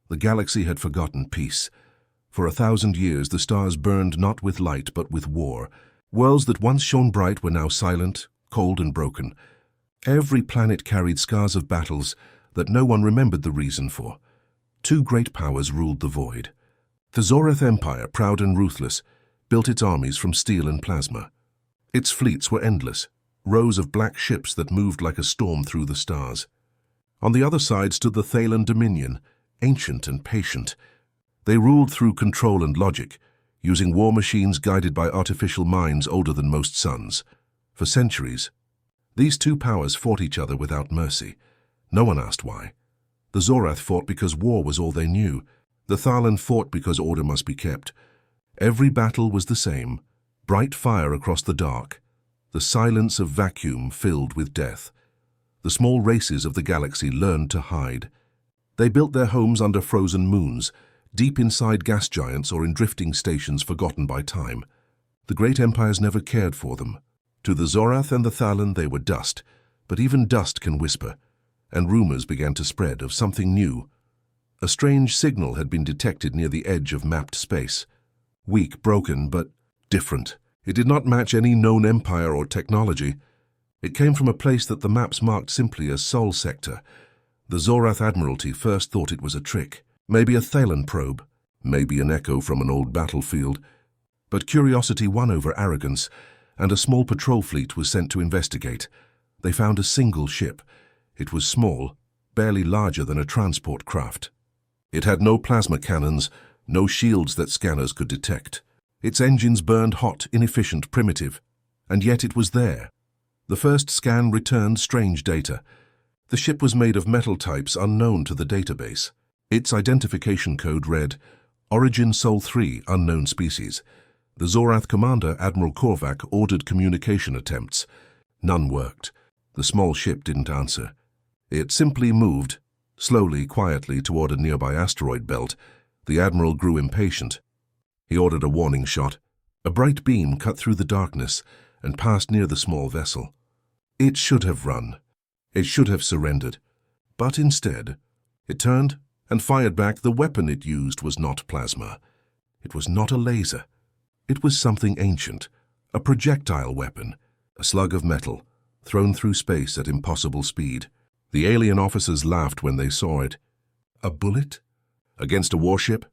The galaxy had forgotten peace. For 1,000 years, the stars burned not with light, but with war. Worlds that once shone bright were now silent, cold and broken. Every planet carried scars of battles that no one remembered the reason for. Two great powers ruled the void. The Zorath Empire, proud and ruthless, built its armies from steel and plasma. Its fleets were endless, rows of black ships that moved like a storm through the stars. On the other side stood the Thaylan Dominion, ancient and patient. They ruled through control and logic, using war machines guided by artificial minds older than most suns. For centuries, these two powers fought each other without mercy. No one asked why. The Zorath fought because war was all they knew. The Thaylan fought because order must be kept. Every battle was the same: bright fire across the dark, the silence of vacuum filled with death. The small races of the galaxy learned to hide. They built their homes under frozen moons, deep inside gas giants or in drifting stations forgotten by time. The great empires never cared for them. To the Zorath and the Thaylan they were dust, but even dust can whisper, and rumors began to spread of something new. A strange signal had been detected near the edge of mapped space. Weak, broken, but different. It did not match any known empire or technology. It came from a place that the maps marked simply as Sol Sector. The Zorath Admiralty first thought it was a trick, maybe a Thaylan probe, maybe an echo from an old battlefield. But curiosity won over arrogance, and a small patrol fleet was sent to investigate. They found a single ship. It was small, barely larger than a transport craft. It had no plasma cannons, no shields that scanners could detect. Its engines burned hot, inefficient, primitive. And yet it was there. The first scan returned strange data. The ship was made of metal types unknown to the database. Its identification code read, Origin Sol 3, unknown species. The Zorath commander, Admiral Korvac, ordered communication attempts. None worked. The small ship didn't answer. It simply moved, slowly, quietly, toward a nearby asteroid belt. The Admiral grew impatient. He ordered a warning shot. A bright beam cut through the darkness and passed near the small vessel. It should have run. It should have surrendered. But instead, it turned and fired back. The weapon it used was not plasma. It was not a laser. It was something ancient, a projectile weapon, a slug of metal, thrown through space at impossible speed. The alien officers laughed when they saw it. A bullet? Against a warship?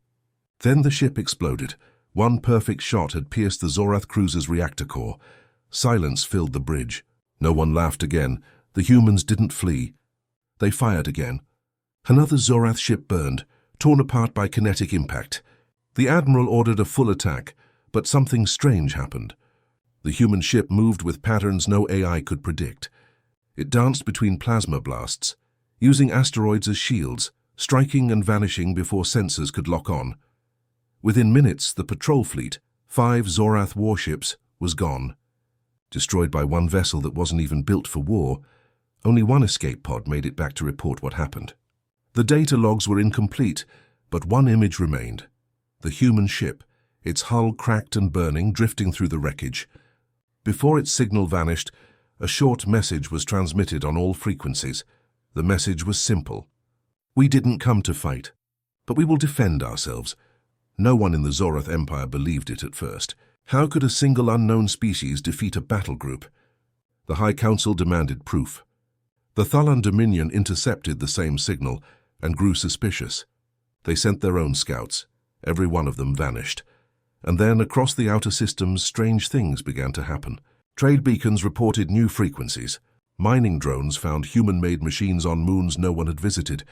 Then the ship exploded. One perfect shot had pierced the Zorath cruiser's reactor core. Silence filled the bridge. No one laughed again. The humans didn't flee. They fired again. Another Zorath ship burned, torn apart by kinetic impact. The Admiral ordered a full attack, but something strange happened. The human ship moved with patterns no AI could predict. It danced between plasma blasts, using asteroids as shields, striking and vanishing before sensors could lock on. Within minutes, the patrol fleet, 5 Zorath warships, was gone. Destroyed by one vessel that wasn't even built for war, only one escape pod made it back to report what happened. The data logs were incomplete, but one image remained. The human ship, its hull cracked and burning, drifting through the wreckage. Before its signal vanished, a short message was transmitted on all frequencies. The message was simple. We didn't come to fight, but we will defend ourselves. No one in the Zorath Empire believed it at first. How could a single unknown species defeat a battle group? The High Council demanded proof. The Thaylan Dominion intercepted the same signal and grew suspicious. They sent their own scouts. Every one of them vanished. And then, across the outer systems, strange things began to happen. Trade beacons reported new frequencies. Mining drones found human-made machines on moons no one had visited.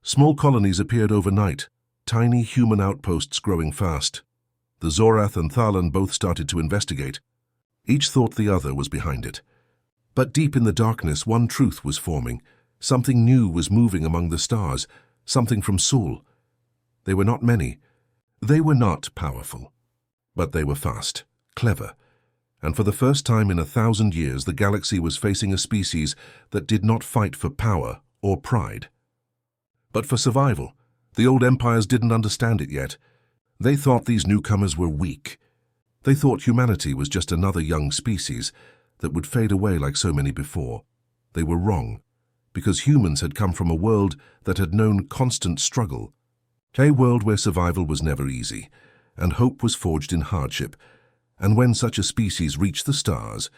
Small colonies appeared overnight, tiny human outposts growing fast. The Zorath and Thaylan both started to investigate. Each thought the other was behind it. But deep in the darkness, one truth was forming. Something new was moving among the stars, something from Sol. They were not many. They were not powerful. But they were fast, clever. And for the first time in 1,000 years, the galaxy was facing a species that did not fight for power or pride, but for survival. The old empires didn't understand it yet. They thought these newcomers were weak. They thought humanity was just another young species that would fade away like so many before. They were wrong, because humans had come from a world that had known constant struggle. A world where survival was never easy, and hope was forged in hardship. And when such a species reached the stars,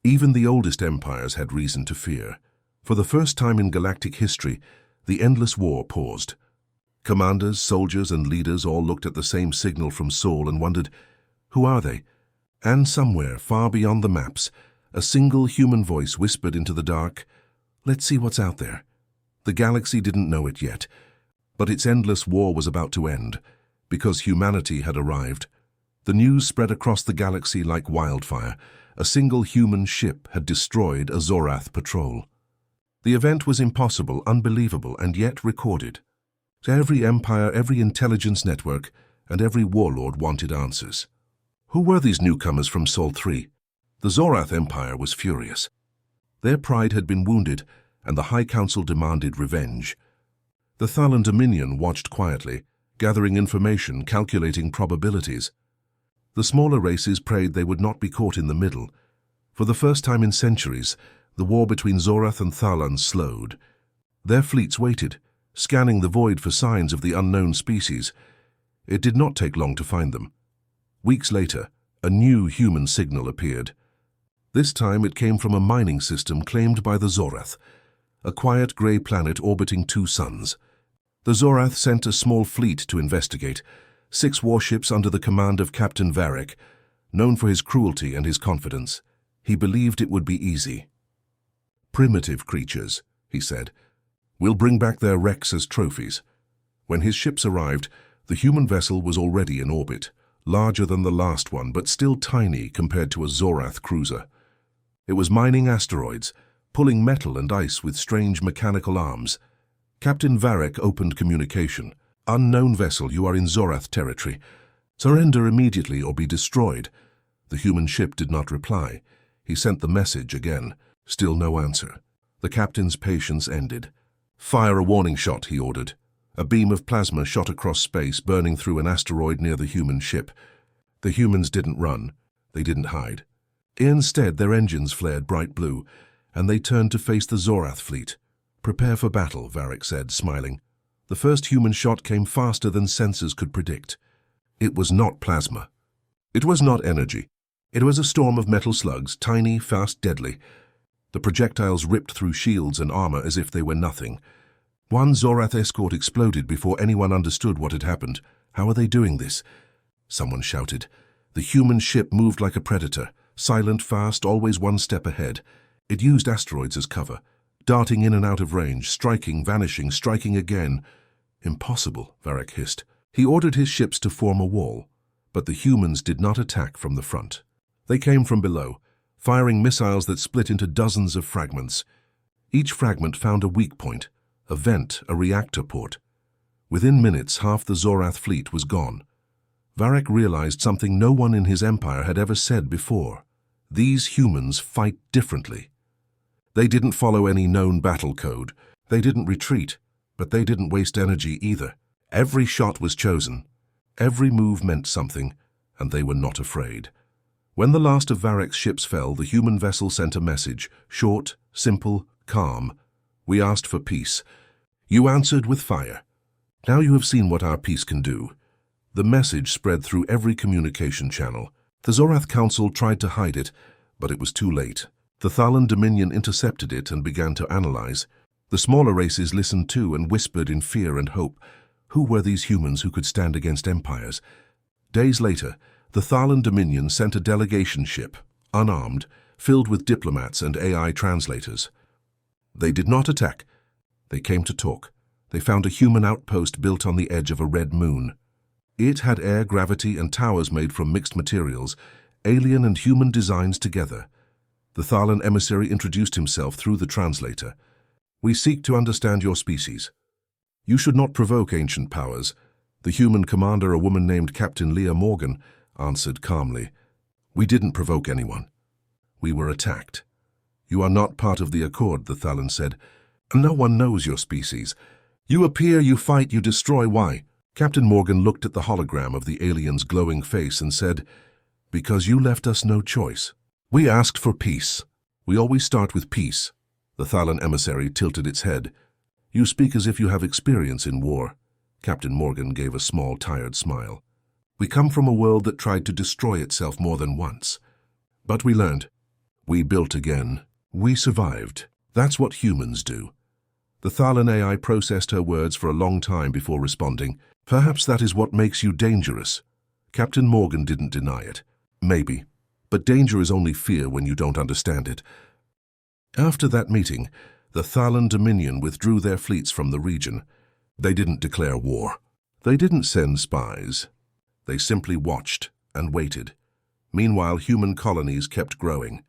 even the oldest empires had reason to fear. For the first time in galactic history, the endless war paused. Commanders, soldiers, and leaders all looked at the same signal from Sol and wondered, who are they? And somewhere, far beyond the maps, a single human voice whispered into the dark, "Let's see what's out there." The galaxy didn't know it yet, but its endless war was about to end, because humanity had arrived. The news spread across the galaxy like wildfire. A single human ship had destroyed a Zorath patrol. The event was impossible, unbelievable, and yet recorded. Every empire, every intelligence network, and every warlord wanted answers. Who were these newcomers from Sol 3? The Zorath Empire was furious. Their pride had been wounded, and the High Council demanded revenge. The Thalan Dominion watched quietly, gathering information, calculating probabilities. The smaller races prayed they would not be caught in the middle. For the first time in centuries, the war between Zorath and Thalan slowed. Their fleets waited, scanning the void for signs of the unknown species. It did not take long to find them. Weeks later, a new human signal appeared. This time it came from a mining system claimed by the Zorath, a quiet grey planet orbiting 2 suns. The Zorath sent a small fleet to investigate, 6 warships under the command of Captain Varric, known for his cruelty and his confidence. He believed it would be easy. "Primitive creatures," he said. "We'll bring back their wrecks as trophies." When his ships arrived, the human vessel was already in orbit, larger than the last one, but still tiny compared to a Zorath cruiser. It was mining asteroids, pulling metal and ice with strange mechanical arms. Captain Varric opened communication. "Unknown vessel, you are in Zorath territory. Surrender immediately or be destroyed." The human ship did not reply. He sent the message again. Still no answer. The captain's patience ended. "Fire a warning shot," he ordered. A beam of plasma shot across space, burning through an asteroid near the human ship. The humans didn't run. They didn't hide. Instead, their engines flared bright blue, and they turned to face the Zorath fleet. "Prepare for battle," Varric said, smiling. The first human shot came faster than sensors could predict. It was not plasma. It was not energy. It was a storm of metal slugs, tiny, fast, deadly. The projectiles ripped through shields and armor as if they were nothing. One Zorath escort exploded before anyone understood what had happened. "How are they doing this?" Someone shouted. The human ship moved like a predator, silent, fast, always one step ahead. It used asteroids as cover, darting in and out of range, striking, vanishing, striking again. "Impossible," Varric hissed. He ordered his ships to form a wall, but the humans did not attack from the front. They came from below, firing missiles that split into dozens of fragments. Each fragment found a weak point, a vent, a reactor port. Within minutes, half the Zorath fleet was gone. Varric realized something no one in his empire had ever said before. These humans fight differently. They didn't follow any known battle code. They didn't retreat, but they didn't waste energy either. Every shot was chosen. Every move meant something, and they were not afraid. When the last of Varric's ships fell, the human vessel sent a message, short, simple, calm. "We asked for peace. You answered with fire. Now you have seen what our peace can do." The message spread through every communication channel. The Zorath Council tried to hide it, but it was too late. The Thalan Dominion intercepted it and began to analyze. The smaller races listened too and whispered in fear and hope. Who were these humans who could stand against empires? Days later, the Thalan Dominion sent a delegation ship, unarmed, filled with diplomats and AI translators. They did not attack. They came to talk. They found a human outpost built on the edge of a red moon. It had air, gravity, and towers made from mixed materials, alien and human designs together. The Thalan emissary introduced himself through the translator. "We seek to understand your species. You should not provoke ancient powers." The human commander, a woman named Captain Leah Morgan, answered calmly. "We didn't provoke anyone. We were attacked." "You are not part of the Accord," the Thalan said. "No one knows your species. You appear, you fight, you destroy. Why?" Captain Morgan looked at the hologram of the alien's glowing face and said, "Because you left us no choice. We asked for peace. We always start with peace." The Thalan emissary tilted its head. "You speak as if you have experience in war. Captain Morgan gave a small, tired smile. "We come from a world that tried to destroy itself more than once. But we learned. We built again. We survived. That's what humans do." The Thalan AI processed her words for a long time before responding. "Perhaps that is what makes you dangerous." Captain Morgan didn't deny it. "Maybe. But danger is only fear when you don't understand it." After that meeting, the Thalan Dominion withdrew their fleets from the region. They didn't declare war. They didn't send spies. They simply watched and waited. Meanwhile, human colonies kept growing.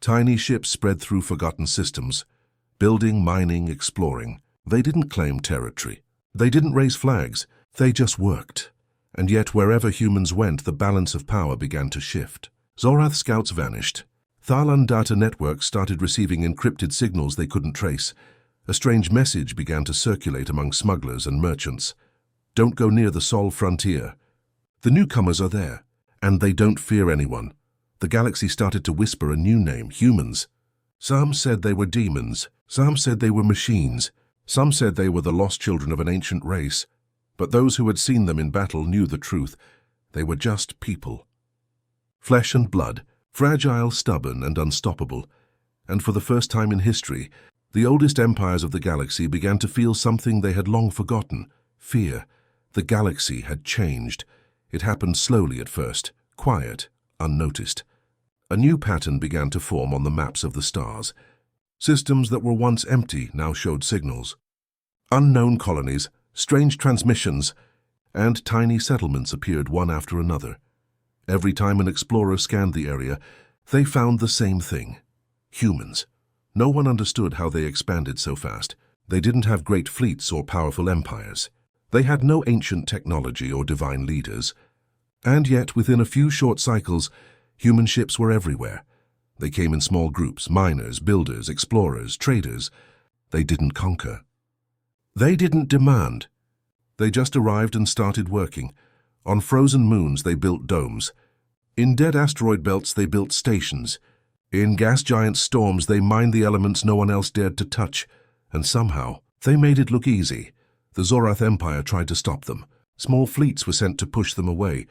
Tiny ships spread through forgotten systems, building, mining, exploring. They didn't claim territory. They didn't raise flags. They just worked. And yet, wherever humans went, the balance of power began to shift. Zorath scouts vanished. Thalan data networks started receiving encrypted signals they couldn't trace. A strange message began to circulate among smugglers and merchants. "Don't go near the Sol frontier. The newcomers are there, and they don't fear anyone." The galaxy started to whisper a new name: humans. Some said they were demons. Some said they were machines. Some said they were the lost children of an ancient race. But those who had seen them in battle knew the truth. They were just people. Flesh and blood, fragile, stubborn, and unstoppable. And for the first time in history, the oldest empires of the galaxy began to feel something they had long forgotten: fear. The galaxy had changed. It happened slowly at first, quiet, unnoticed. A new pattern began to form on the maps of the stars. Systems that were once empty now showed signals. Unknown colonies, strange transmissions, and tiny settlements appeared one after another. Every time an explorer scanned the area, they found the same thing: humans. No one understood how they expanded so fast. They didn't have great fleets or powerful empires. They had no ancient technology or divine leaders. And yet, within a few short cycles, human ships were everywhere. They came in small groups: miners, builders, explorers, traders. They didn't conquer. They didn't demand. They just arrived and started working. On frozen moons, they built domes. In dead asteroid belts, they built stations. In gas giant storms, they mined the elements no one else dared to touch. And somehow, they made it look easy. The Zorath Empire tried to stop them. Small fleets were sent to push them away.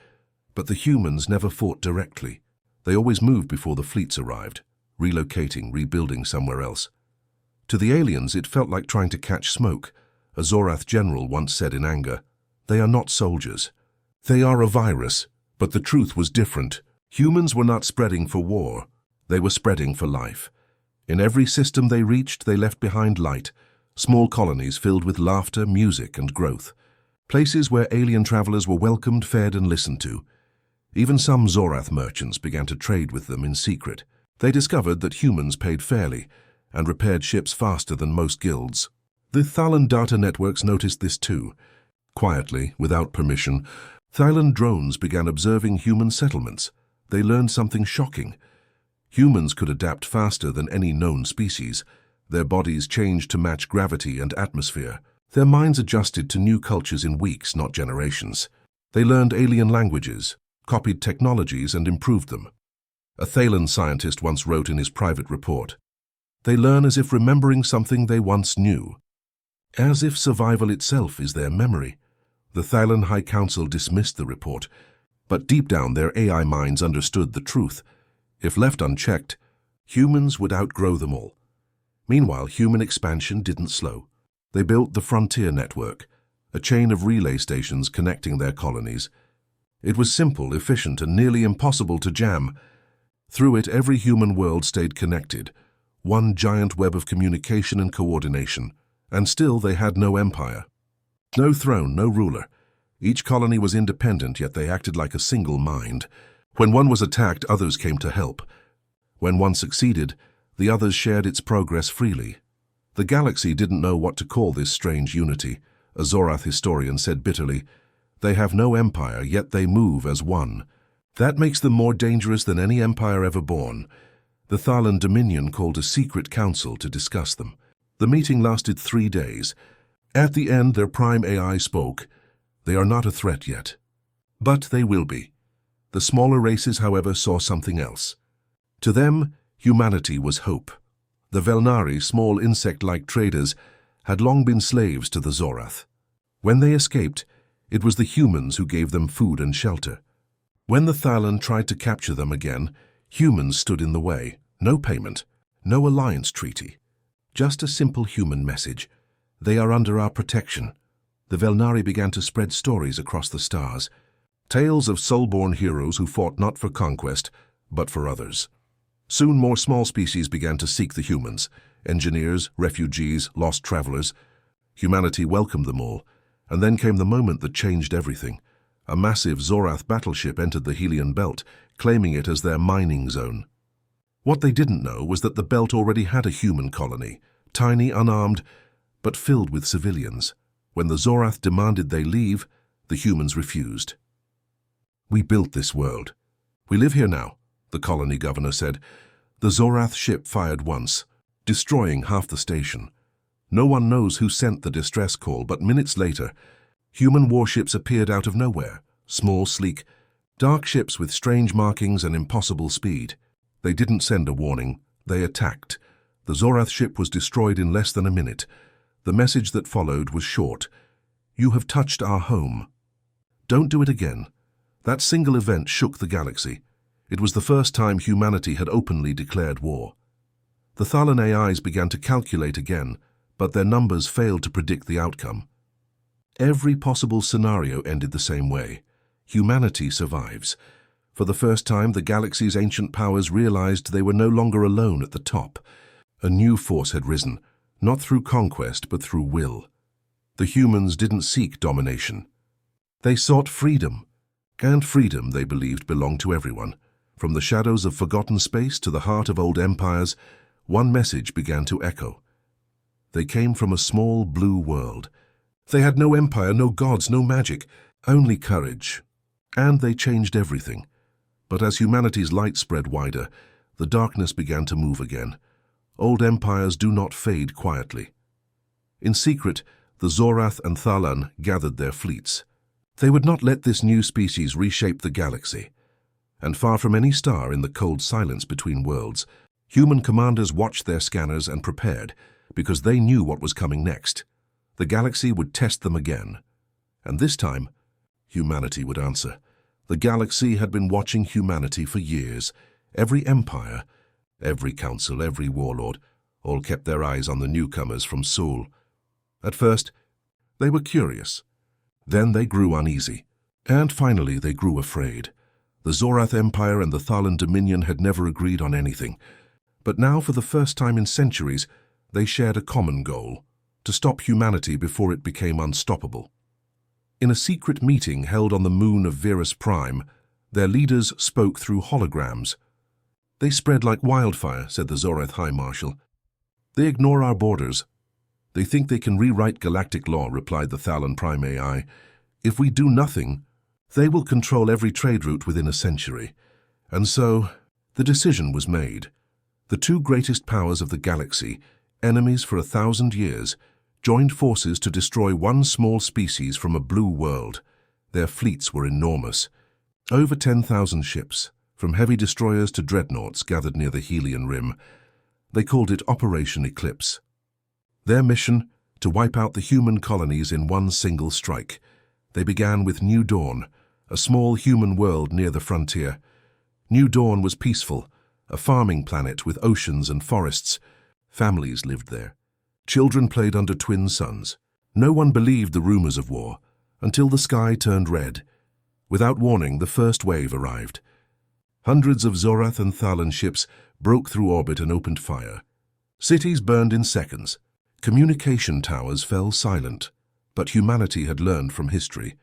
But the humans never fought directly. They always moved before the fleets arrived, relocating, rebuilding somewhere else. To the aliens, it felt like trying to catch smoke. A Zorath general once said in anger, "They are not soldiers. They are a virus." But the truth was different. Humans were not spreading for war. They were spreading for life. In every system they reached, they left behind light, small colonies filled with laughter, music, and growth. Places where alien travelers were welcomed, fed, and listened to. Even some Zorath merchants began to trade with them in secret. They discovered that humans paid fairly and repaired ships faster than most guilds. The Thalan data networks noticed this too. Quietly, without permission, Thalan drones began observing human settlements. They learned something shocking. Humans could adapt faster than any known species. Their bodies changed to match gravity and atmosphere. Their minds adjusted to new cultures in weeks, not generations. They learned alien languages, copied technologies, and improved them. A Thalan scientist once wrote in his private report, "They learn as if remembering something they once knew. As if survival itself is their memory." The Thalan High Council dismissed the report, but deep down their AI minds understood the truth. If left unchecked, humans would outgrow them all. Meanwhile, human expansion didn't slow. They built the Frontier Network, a chain of relay stations connecting their colonies. It was simple, efficient, and nearly impossible to jam. Through it, every human world stayed connected, one giant web of communication and coordination. And still they had no empire. No throne, no ruler. Each colony was independent, yet they acted like a single mind. When one was attacked, others came to help. When one succeeded, the others shared its progress freely. The galaxy didn't know what to call this strange unity. A Zorath historian said bitterly, "They have no empire, yet they move as one. That makes them more dangerous than any empire ever born." The Thalan Dominion called a secret council to discuss them. The meeting lasted 3 days. At the end, their prime AI spoke. They are not a threat yet. But they will be. The smaller races, however, saw something else. To them, humanity was hope. The Velnari, small insect-like traders, had long been slaves to the Zorath. When they escaped, it was the humans who gave them food and shelter. When the Thalan tried to capture them again, humans stood in the way. No payment, no alliance treaty. Just a simple human message. They are under our protection. The Velnari began to spread stories across the stars. Tales of soul-born heroes who fought not for conquest, but for others. Soon more small species began to seek the humans. Engineers, refugees, lost travelers. Humanity welcomed them all. And then came the moment that changed everything. A massive Zorath battleship entered the Helian belt, claiming it as their mining zone. What they didn't know was that the belt already had a human colony, tiny, unarmed, but filled with civilians. When the Zorath demanded they leave, the humans refused. "We built this world. We live here now," the colony governor said. The Zorath ship fired once, destroying half the station. No one knows who sent the distress call, but minutes later, human warships appeared out of nowhere, small, sleek, dark ships with strange markings and impossible speed. They didn't send a warning, they attacked. The Zorath ship was destroyed in less than a minute. The message that followed was short. "You have touched our home. Don't do it again." That single event shook the galaxy. It was the first time humanity had openly declared war. The Thalan AIs began to calculate again, but their numbers failed to predict the outcome. Every possible scenario ended the same way. Humanity survives. For the first time, the galaxy's ancient powers realized they were no longer alone at the top. A new force had risen, not through conquest, but through will. The humans didn't seek domination. They sought freedom, and freedom, they believed, belonged to everyone. From the shadows of forgotten space to the heart of old empires, one message began to echo. They came from a small blue world. They had no empire, no gods, no magic, only courage. And they changed everything. But as humanity's light spread wider, the darkness began to move again. Old empires do not fade quietly. In secret, the Zorath and Thalan gathered their fleets. They would not let this new species reshape the galaxy. And far from any star in the cold silence between worlds, human commanders watched their scanners and prepared, because they knew what was coming next. The galaxy would test them again. And this time, humanity would answer. The galaxy had been watching humanity for years. Every empire, every council, every warlord, all kept their eyes on the newcomers from Sol. At first, they were curious. Then they grew uneasy. And finally, they grew afraid. The Zorath Empire and the Thalan Dominion had never agreed on anything. But now, for the first time in centuries, they shared a common goal: to stop humanity before it became unstoppable. In a secret meeting held on the moon of Verus Prime, their leaders spoke through holograms. "They spread like wildfire," said the Zorath High Marshal. "They ignore our borders. They think they can rewrite galactic law," replied the Thalan Prime AI. "If we do nothing, they will control every trade route within a century." And so, the decision was made. The two greatest powers of the galaxy, enemies for 1,000 years, joined forces to destroy one small species from a blue world. Their fleets were enormous. Over 10,000 ships, from heavy destroyers to dreadnoughts, gathered near the Helian Rim. They called it Operation Eclipse. Their mission, to wipe out the human colonies in one single strike. They began with New Dawn, a small human world near the frontier. New Dawn was peaceful, a farming planet with oceans and forests. Families lived there. Children played under twin suns. No one believed the rumors of war, until the sky turned red. Without warning, the first wave arrived. Hundreds of Zorath and Thalan ships broke through orbit and opened fire. Cities burned in seconds. Communication towers fell silent. But humanity had learned from history.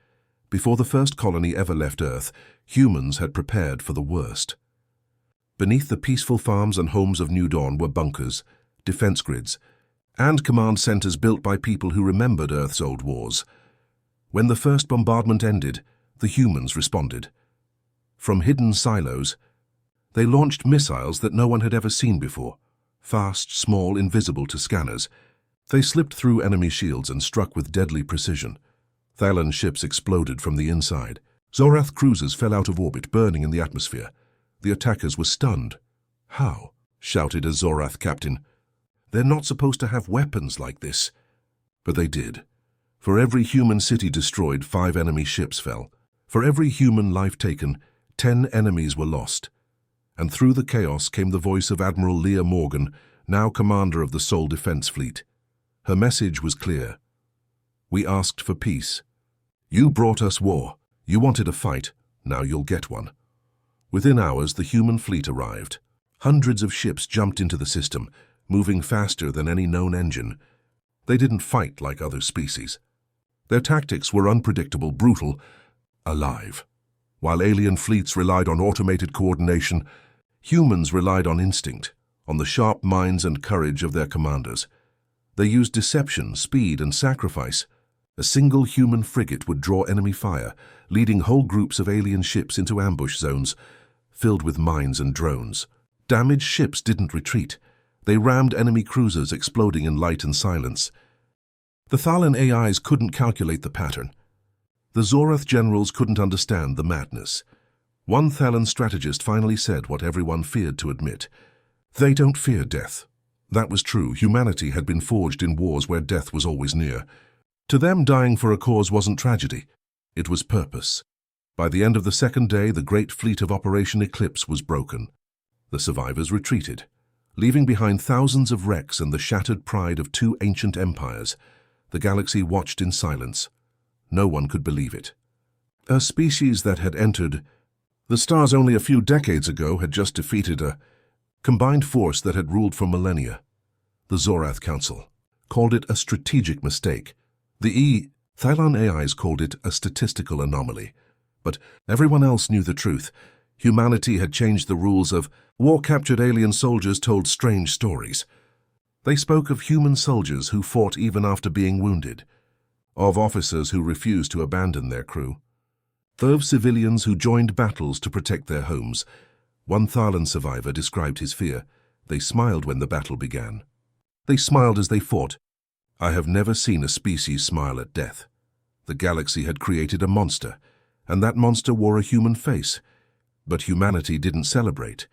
Before the first colony ever left Earth, humans had prepared for the worst. Beneath the peaceful farms and homes of New Dawn were bunkers, defense grids, and command centers built by people who remembered Earth's old wars. When the first bombardment ended, the humans responded. From hidden silos, they launched missiles that no one had ever seen before. Fast, small, invisible to scanners. They slipped through enemy shields and struck with deadly precision. Thalan ships exploded from the inside. Zorath cruisers fell out of orbit, burning in the atmosphere. The attackers were stunned. "How?" shouted a Zorath captain. "They're not supposed to have weapons like this." But they did. For every human city destroyed, 5 enemy ships fell. For every human life taken, 10 enemies were lost. And through the chaos came the voice of Admiral Leah Morgan, now commander of the Seoul Defense Fleet. Her message was clear. We asked for peace. You brought us war. You wanted a fight. Now you'll get one. Within hours, the human fleet arrived. Hundreds of ships jumped into the system, moving faster than any known engine. They didn't fight like other species. Their tactics were unpredictable, brutal, alive. While alien fleets relied on automated coordination, humans relied on instinct, on the sharp minds and courage of their commanders. They used deception, speed, and sacrifice. A single human frigate would draw enemy fire, leading whole groups of alien ships into ambush zones, filled with mines and drones. Damaged ships didn't retreat. They rammed enemy cruisers, exploding in light and silence. The Thalan AIs couldn't calculate the pattern. The Zorath generals couldn't understand the madness. One Thalan strategist finally said what everyone feared to admit. They don't fear death. That was true. Humanity had been forged in wars where death was always near. To them, dying for a cause wasn't tragedy. It was purpose. By the end of the second day, the great fleet of Operation Eclipse was broken. The survivors retreated, leaving behind thousands of wrecks and the shattered pride of 2 ancient empires. The galaxy watched in silence. No one could believe it. A species that had entered the stars only a few decades ago had just defeated a combined force that had ruled for millennia. The Zorath Council called it a strategic mistake. The Thalan AIs called it a statistical anomaly. But everyone else knew the truth. Humanity had changed the rules of war. Captured alien soldiers told strange stories. They spoke of human soldiers who fought even after being wounded, of officers who refused to abandon their crew, of civilians who joined battles to protect their homes. One Thalan survivor described his fear. They smiled when the battle began. They smiled as they fought. I have never seen a species smile at death. The galaxy had created a monster, and that monster wore a human face. But humanity didn't celebrate.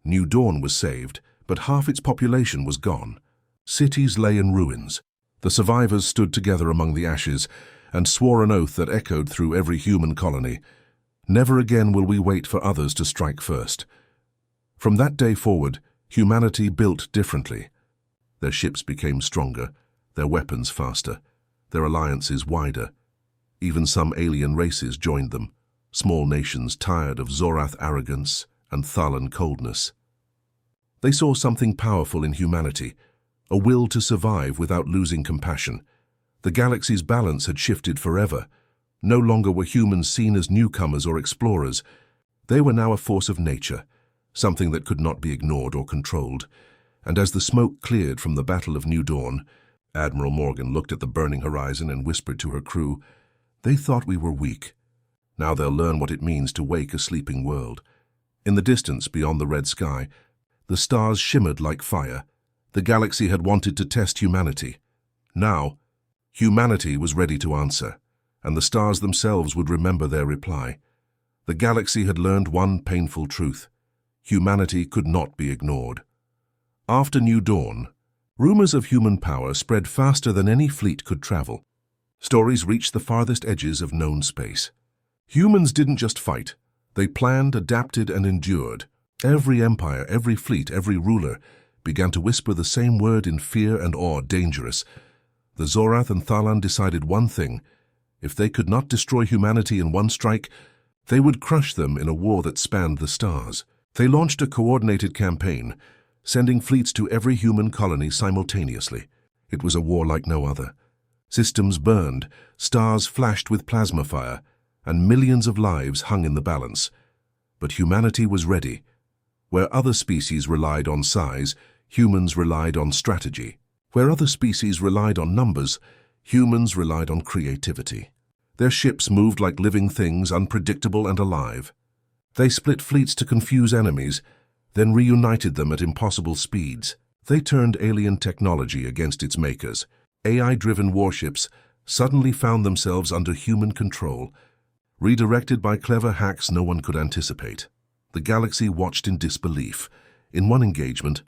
New Dawn was saved, but half its population was gone. Cities lay in ruins. The survivors stood together among the ashes and swore an oath that echoed through every human colony. Never again will we wait for others to strike first. From that day forward, humanity built differently. Their ships became stronger, their weapons faster, their alliances wider. Even some alien races joined them, small nations tired of Zorath arrogance and Thalan coldness. They saw something powerful in humanity, a will to survive without losing compassion. The galaxy's balance had shifted forever. No longer were humans seen as newcomers or explorers. They were now a force of nature, something that could not be ignored or controlled. And as the smoke cleared from the Battle of New Dawn, Admiral Morgan looked at the burning horizon and whispered to her crew, "They thought we were weak. Now they'll learn what it means to wake a sleeping world." In the distance, beyond the red sky, the stars shimmered like fire. The galaxy had wanted to test humanity. Now, humanity was ready to answer, and the stars themselves would remember their reply. The galaxy had learned one painful truth. Humanity could not be ignored. After New Dawn, rumors of human power spread faster than any fleet could travel. Stories reached the farthest edges of known space. Humans didn't just fight. They planned, adapted, and endured. Every empire, every fleet, every ruler began to whisper the same word in fear and awe: dangerous. The Zorath and Thalan decided one thing: if they could not destroy humanity in one strike, they would crush them in a war that spanned the stars. They launched a coordinated campaign, sending fleets to every human colony simultaneously. It was a war like no other. Systems burned, stars flashed with plasma fire, and millions of lives hung in the balance. But humanity was ready. Where other species relied on size, humans relied on strategy. Where other species relied on numbers, humans relied on creativity. Their ships moved like living things, unpredictable and alive. They split fleets to confuse enemies, then reunited them at impossible speeds. They turned alien technology against its makers. AI-driven warships suddenly found themselves under human control, redirected by clever hacks no one could anticipate. The galaxy watched in disbelief. In one engagement,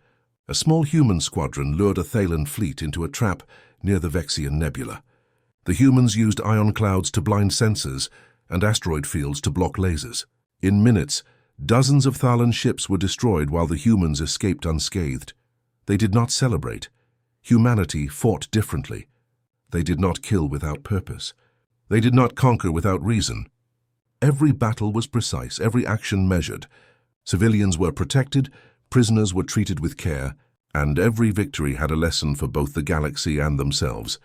a small human squadron lured a Thalan fleet into a trap near the Vexian Nebula. The humans used ion clouds to blind sensors and asteroid fields to block lasers. In minutes, dozens of Thalan ships were destroyed while the humans escaped unscathed. They did not celebrate. Humanity fought differently. They did not kill without purpose. They did not conquer without reason. Every battle was precise, every action measured. Civilians were protected, prisoners were treated with care, and every victory had a lesson for both the galaxy and themselves.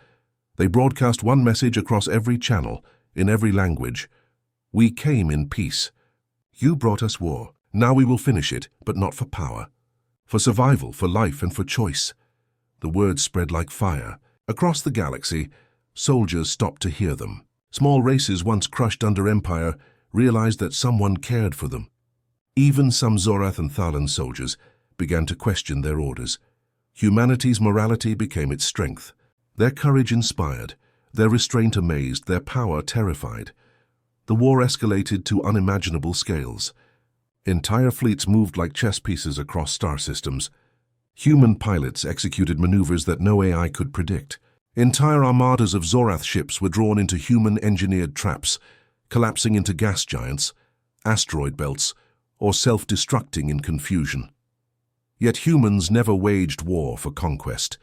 They broadcast one message across every channel, in every language. We came in peace. You brought us war. Now we will finish it, but not for power. For survival, for life, and for choice. The words spread like fire. Across the galaxy, soldiers stopped to hear them. Small races once crushed under empire realized that someone cared for them. Even some Zorath and Thalan soldiers began to question their orders. Humanity's morality became its strength. Their courage inspired, their restraint amazed, their power terrified. The war escalated to unimaginable scales. Entire fleets moved like chess pieces across star systems. Human pilots executed maneuvers that no AI could predict. Entire armadas of Zorath ships were drawn into human-engineered traps, collapsing into gas giants, asteroid belts, or self-destructing in confusion. Yet humans never waged war for conquest.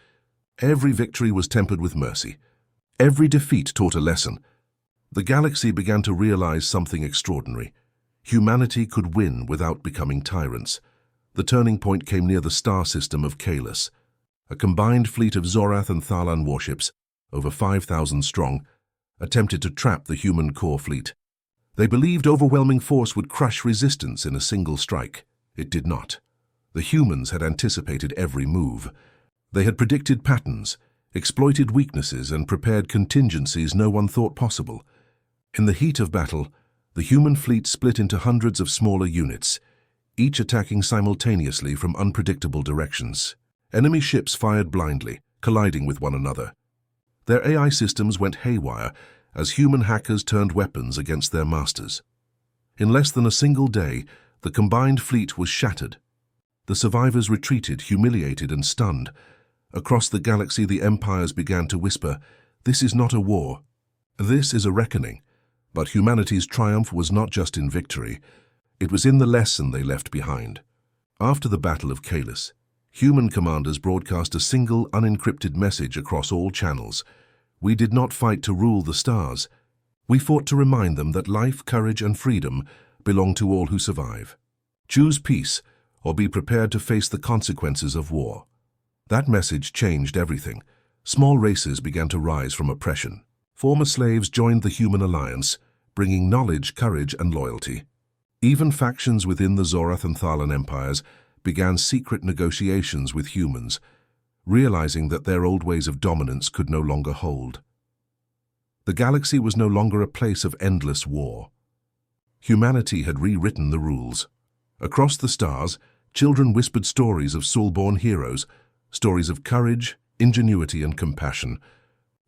Every victory was tempered with mercy. Every defeat taught a lesson. The galaxy began to realize something extraordinary. Humanity could win without becoming tyrants. The turning point came near the star system of Kalis. A combined fleet of Zorath and Thalan warships, over 5,000 strong, attempted to trap the human core fleet. They believed overwhelming force would crush resistance in a single strike. It did not. The humans had anticipated every move. They had predicted patterns, exploited weaknesses, and prepared contingencies no one thought possible. In the heat of battle, the human fleet split into hundreds of smaller units, each attacking simultaneously from unpredictable directions. Enemy ships fired blindly, colliding with one another. Their AI systems went haywire as human hackers turned weapons against their masters. In less than a single day, the combined fleet was shattered. The survivors retreated, humiliated and stunned. Across the galaxy, the empires began to whisper, "This is not a war. This is a reckoning." But humanity's triumph was not just in victory. It was in the lesson they left behind. After the Battle of Kalis, human commanders broadcast a single, unencrypted message across all channels. We did not fight to rule the stars. We fought to remind them that life, courage, and freedom belong to all who survive. Choose peace, or be prepared to face the consequences of war. That message changed everything. Small races began to rise from oppression. Former slaves joined the human alliance, bringing knowledge, courage, and loyalty. Even factions within the Zorath and Thalan empires began secret negotiations with humans, realizing that their old ways of dominance could no longer hold. The galaxy was no longer a place of endless war. Humanity had rewritten the rules. Across the stars, children whispered stories of soul-born heroes, stories of courage, ingenuity, and compassion.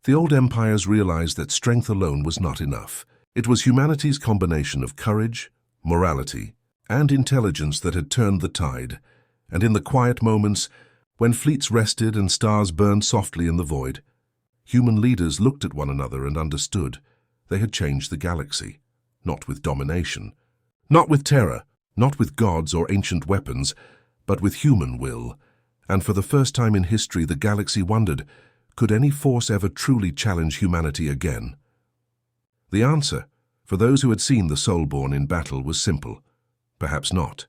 The old empires realized that strength alone was not enough. It was humanity's combination of courage, morality, and intelligence that had turned the tide. And in the quiet moments, when fleets rested and stars burned softly in the void, human leaders looked at one another and understood they had changed the galaxy, not with domination, not with terror, not with gods or ancient weapons, but with human will. And for the first time in history, the galaxy wondered, could any force ever truly challenge humanity again? The answer, for those who had seen the Soulborn in battle, was simple: perhaps not.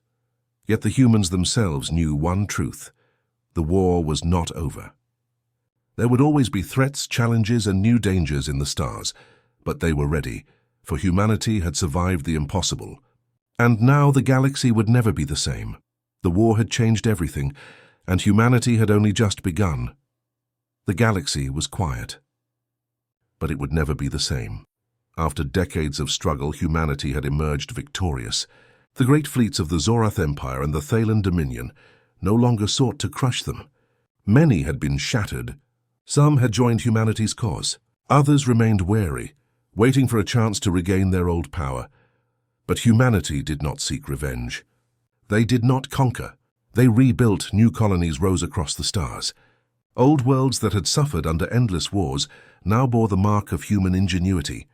Yet the humans themselves knew one truth: the war was not over. There would always be threats, challenges, and new dangers in the stars, but they were ready, for humanity had survived the impossible. And now the galaxy would never be the same. The war had changed everything, and humanity had only just begun. The galaxy was quiet, but it would never be the same. After decades of struggle, humanity had emerged victorious. The great fleets of the Zorath Empire and the Thalan Dominion no longer sought to crush them. Many had been shattered. Some had joined humanity's cause. Others remained wary, waiting for a chance to regain their old power. But humanity did not seek revenge. They did not conquer. They rebuilt. New colonies rose across the stars. Old worlds that had suffered under endless wars now bore the mark of human ingenuity.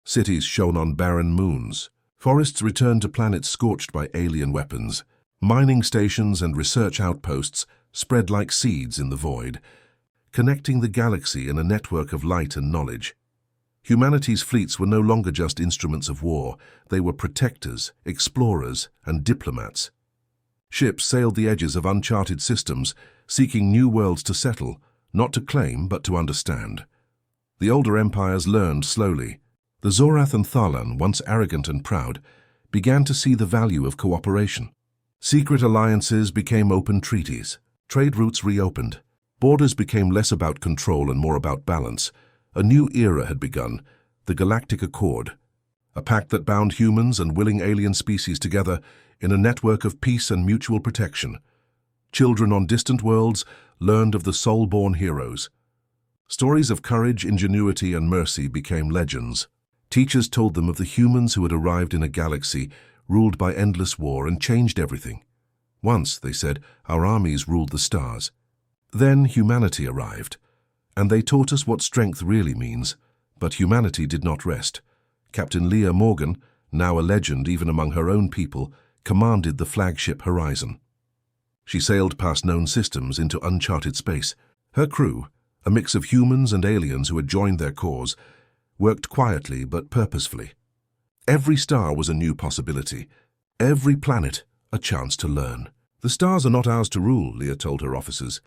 Cities shone on barren moons. Forests returned to planets scorched by alien weapons. Mining stations and research outposts spread like seeds in the void, connecting the galaxy in a network of light and knowledge. Humanity's fleets were no longer just instruments of war. They were protectors, explorers, and diplomats. Ships sailed the edges of uncharted systems, seeking new worlds to settle, not to claim but to understand. The older empires learned slowly. The Zorath and Thalan, once arrogant and proud, began to see the value of cooperation. Secret alliances became open treaties. Trade routes reopened. Borders became less about control and more about balance. A new era had begun, the Galactic Accord, a pact that bound humans and willing alien species together in a network of peace and mutual protection. Children on distant worlds learned of the soul-born heroes. Stories of courage, ingenuity, and mercy became legends. Teachers told them of the humans who had arrived in a galaxy ruled by endless war and changed everything. Once, they said, our armies ruled the stars. Then humanity arrived, and they taught us what strength really means. But humanity did not rest. Captain Leah Morgan, now a legend even among her own people, commanded the flagship Horizon. She sailed past known systems into uncharted space. Her crew, a mix of humans and aliens who had joined their cause, worked quietly but purposefully. Every star was a new possibility. Every planet, a chance to learn. The stars are not ours to rule, Leah told her officers.